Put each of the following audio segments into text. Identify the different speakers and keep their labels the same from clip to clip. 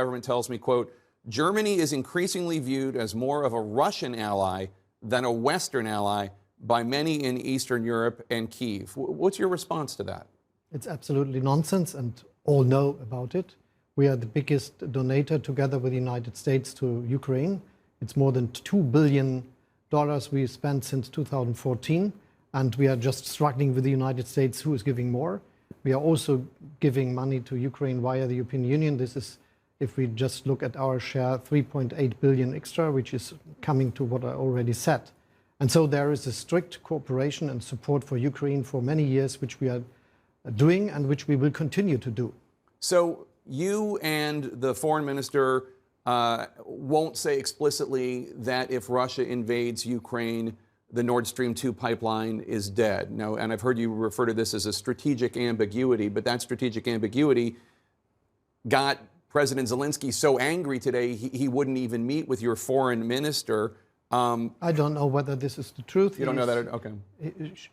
Speaker 1: government tells me, quote, Germany is increasingly viewed as more of a Russian ally than a Western ally by many in Eastern Europe and Kyiv. What's your response to that?
Speaker 2: It's absolutely nonsense, and all know about it. We are the biggest donator together with the United States to Ukraine. It's more than $2 billion we spent since 2014, and we are just struggling with the United States, who is giving more. We are also giving money to Ukraine via the European Union. This is, if we just look at our share, 3.8 billion extra, which is coming to what I already said. And so there is a strict cooperation and support for Ukraine for many years, which we are doing and which we will continue to do.
Speaker 1: So you and the foreign minister won't say explicitly that if Russia invades Ukraine, the Nord Stream 2 pipeline is dead. Now, and I've heard you refer to this as a strategic ambiguity, but that strategic ambiguity got President Zelensky so angry today he wouldn't even meet with your foreign minister.
Speaker 2: I don't know whether this is the truth.
Speaker 1: You don't know that? Okay.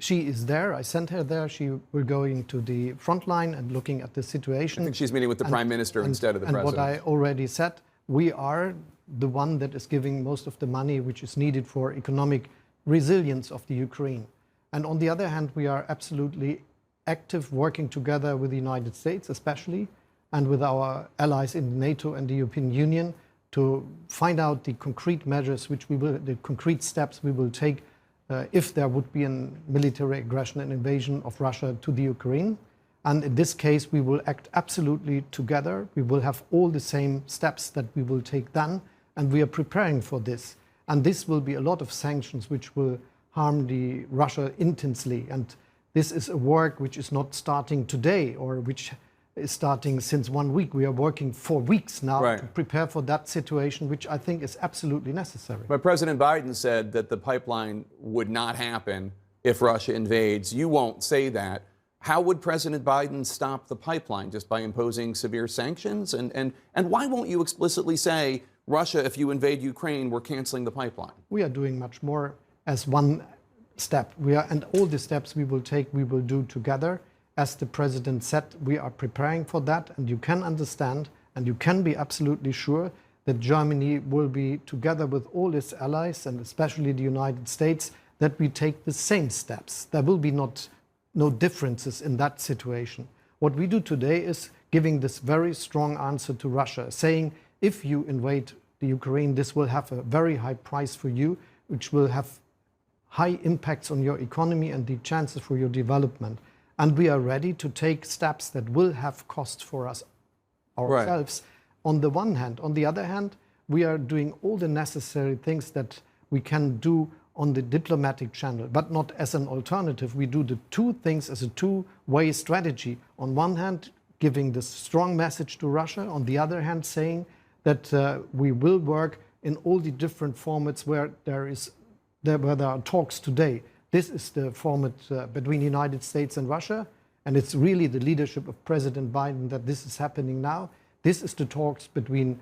Speaker 2: She is there. I sent her there. She will go into the front line and looking at the situation.
Speaker 1: I think she's meeting with the Prime Minister instead of the President.
Speaker 2: And what I already said, we are the one that is giving most of the money which is needed for economic resilience of the Ukraine. And on the other hand, we are absolutely active, working together with the United States especially, and with our allies in NATO and the European Union, to find out the concrete measures the concrete steps we will take if there would be a military aggression and invasion of Russia to the Ukraine. And in this case, we will act absolutely together. We will have all the same steps that we will take then, and we are preparing for this. And this will be a lot of sanctions which will harm Russia intensely. And this is a work which is not starting today, or which is starting since 1 week. We are working for weeks now to prepare for that situation, which I think is absolutely necessary.
Speaker 1: But President Biden said that the pipeline would not happen if Russia invades. You won't say that. How would President Biden stop the pipeline? Just by imposing severe sanctions? And why won't you explicitly say, Russia, if you invade Ukraine, we're canceling the pipeline?
Speaker 2: We are doing much more as one step. And all the steps we will take, we will do together. As the President said, we are preparing for that, and you can understand and you can be absolutely sure that Germany will be together with all its allies, and especially the United States, that we take the same steps. There will be no differences in that situation. What we do today is giving this very strong answer to Russia, saying, if you invade the Ukraine, this will have a very high price for you, which will have high impacts on your economy and the chances for your development. And we are ready to take steps that will have costs for us ourselves, on the one hand. On the other hand, we are doing all the necessary things that we can do on the diplomatic channel, but not as an alternative. We do the two things as a two-way strategy. On one hand, giving this strong message to Russia. On the other hand, saying that we will work in all the different formats where there are talks today. This is the format between the United States and Russia, and it's really the leadership of President Biden that this is happening now. This is the talks between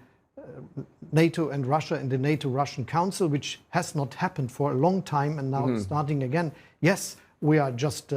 Speaker 2: NATO and Russia in the NATO-Russian Council, which has not happened for a long time, and now it's starting again. Yes, we are just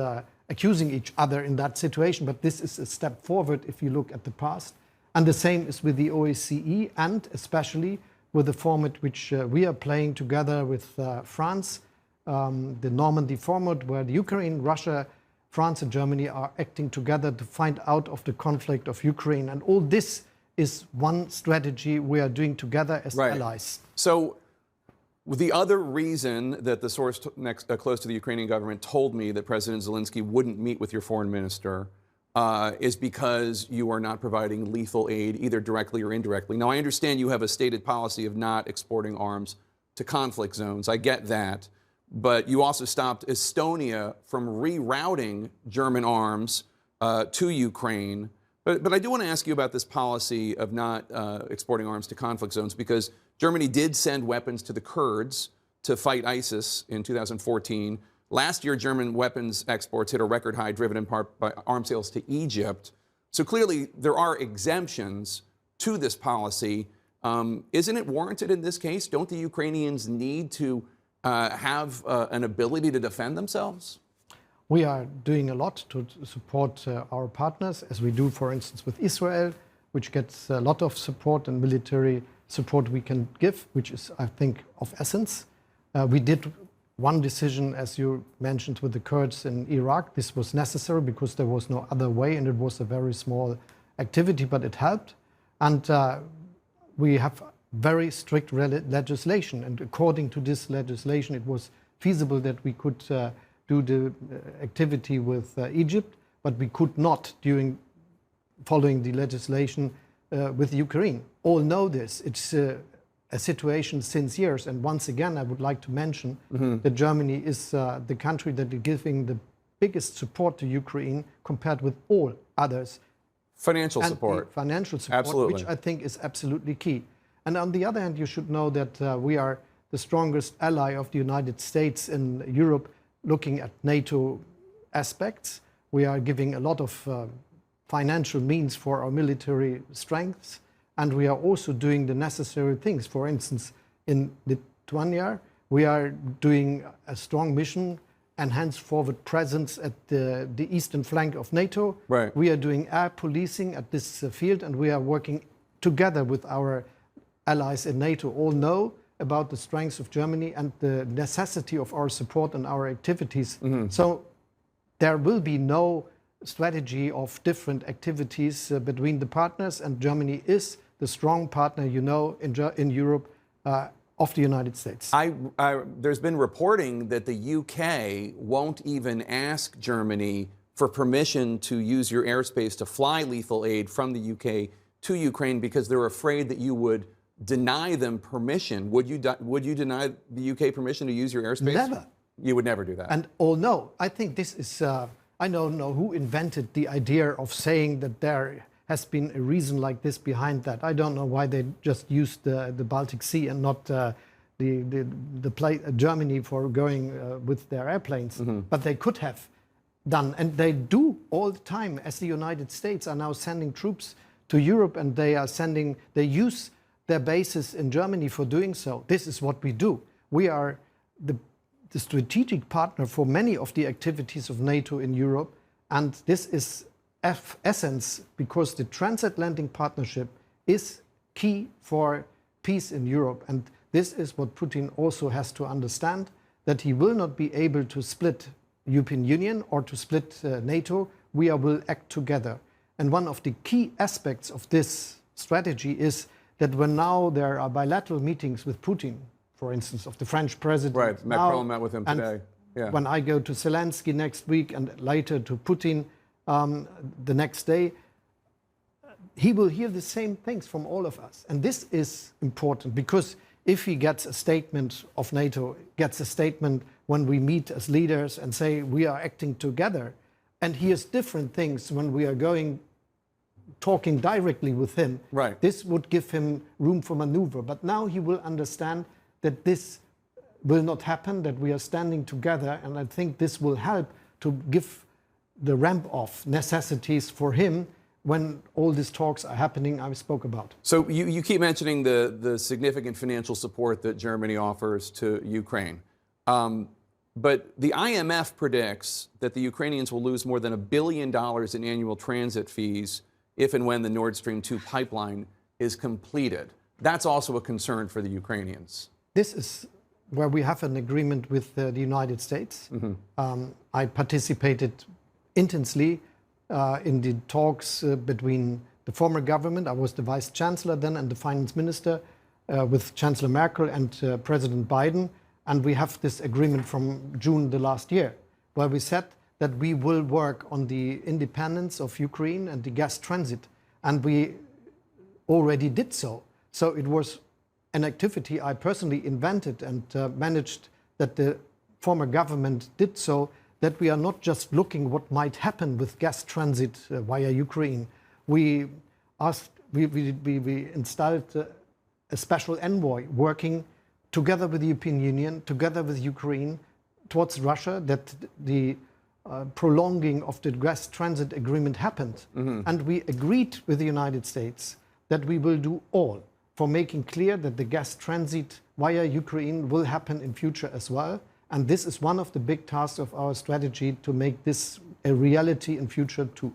Speaker 2: accusing each other in that situation, but this is a step forward if you look at the past. And the same is with the OSCE, and especially with the format which we are playing together with France, the Normandy format, where the Ukraine, Russia, France and Germany are acting together to find out of the conflict of Ukraine. And all this is one strategy we are doing together as allies.
Speaker 1: So the other reason that the source close to the Ukrainian government told me that President Zelensky wouldn't meet with your foreign minister is because you are not providing lethal aid, either directly or indirectly. Now, I understand you have a stated policy of not exporting arms to conflict zones. I get that. But you also stopped Estonia from rerouting German arms to Ukraine. But I do want to ask you about this policy of not exporting arms to conflict zones, because Germany did send weapons to the Kurds to fight ISIS in 2014. Last year, German weapons exports hit a record high, driven in part by arms sales to Egypt. So clearly, there are exemptions to this policy. Isn't it warranted in this case? Don't the Ukrainians need to have an ability to defend themselves?
Speaker 2: We are doing a lot to support our partners, as we do, for instance, with Israel. which gets a lot of support and military support we can give, which is, I think, of essence. We did one decision, as you mentioned, with the Kurds in Iraq. This was necessary because there was no other way, and it was a very small activity, but it helped. And we have very strict legislation, and according to this legislation, it was feasible that we could do the activity with Egypt, but we could not following the legislation with Ukraine. All know this. It's a situation since years. And once again, I would like to mention that Germany is the country that is giving the biggest support to Ukraine compared with all others.
Speaker 1: Financial support.
Speaker 2: Financial support,
Speaker 1: absolutely.
Speaker 2: Which I think is absolutely key. And on the other hand, you should know that we are the strongest ally of the United States in Europe, looking at NATO aspects. We are giving a lot of financial means for our military strengths, and we are also doing the necessary things. For instance, in Lithuania, we are doing a strong mission, enhanced forward presence at the eastern flank of NATO.
Speaker 1: Right.
Speaker 2: We are doing air policing at this field, and we are working together with our allies in NATO. All know about the strengths of Germany and the necessity of our support and our activities. So there will be no strategy of different activities between the partners, and Germany is the strong partner, you know, in Europe of the United States.
Speaker 1: There's been reporting that the UK won't even ask Germany for permission to use your airspace to fly lethal aid from the UK to Ukraine because they're afraid that you would deny them permission. Would you deny the UK permission to use your airspace?
Speaker 2: Never.
Speaker 1: You would never do that.
Speaker 2: And no, I think this is, I don't know who invented the idea of saying that there has been a reason like this behind that. I don't know why they just used the Baltic Sea and not Germany for going with their airplanes. But they could have done, and they do all the time, as the United States are now sending troops to Europe, and they use their bases in Germany for doing so. This is what we do. We are the strategic partner for many of the activities of NATO in Europe, and this is essence because the transatlantic partnership is key for peace in Europe, and this is what Putin also has to understand, that he will not be able to split European Union or to split NATO. We will act together. And one of the key aspects of this strategy is that when now there are bilateral meetings with Putin, for instance, of the French president.
Speaker 1: Right, Macron met with him today. Yeah.
Speaker 2: When I go to Zelensky next week and later to Putin the next day, he will hear the same things from all of us. And this is important because if he gets a statement of NATO, gets a statement when we meet as leaders and say we are acting together, and hears different things when we are talking directly with him,
Speaker 1: right,
Speaker 2: this would give him room for maneuver. But now he will understand that this will not happen, that we are standing together, and I think this will help to give the ramp-off necessities for him when all these talks are happening I spoke about.
Speaker 1: So you keep mentioning the significant financial support that Germany offers to Ukraine. But the IMF predicts that the Ukrainians will lose more than $1 billion in annual transit fees if and when the Nord Stream 2 pipeline is completed. That's also a concern for the Ukrainians.
Speaker 2: This is where we have an agreement with the United States. I participated intensely in the talks between the former government, I was the vice chancellor then, and the finance minister with Chancellor Merkel and President Biden. And we have this agreement from June the last year, where we said that we will work on the independence of Ukraine and the gas transit. And we already did so. So it was an activity I personally invented and managed that the former government did so, that we are not just looking what might happen with gas transit via Ukraine. We installed a special envoy working together with the European Union, together with Ukraine, towards Russia, that the prolonging of the gas transit agreement happened. And we agreed with the United States that we will do all for making clear that the gas transit via Ukraine will happen in future as well. And this is one of the big tasks of our strategy, to make this a reality in future too.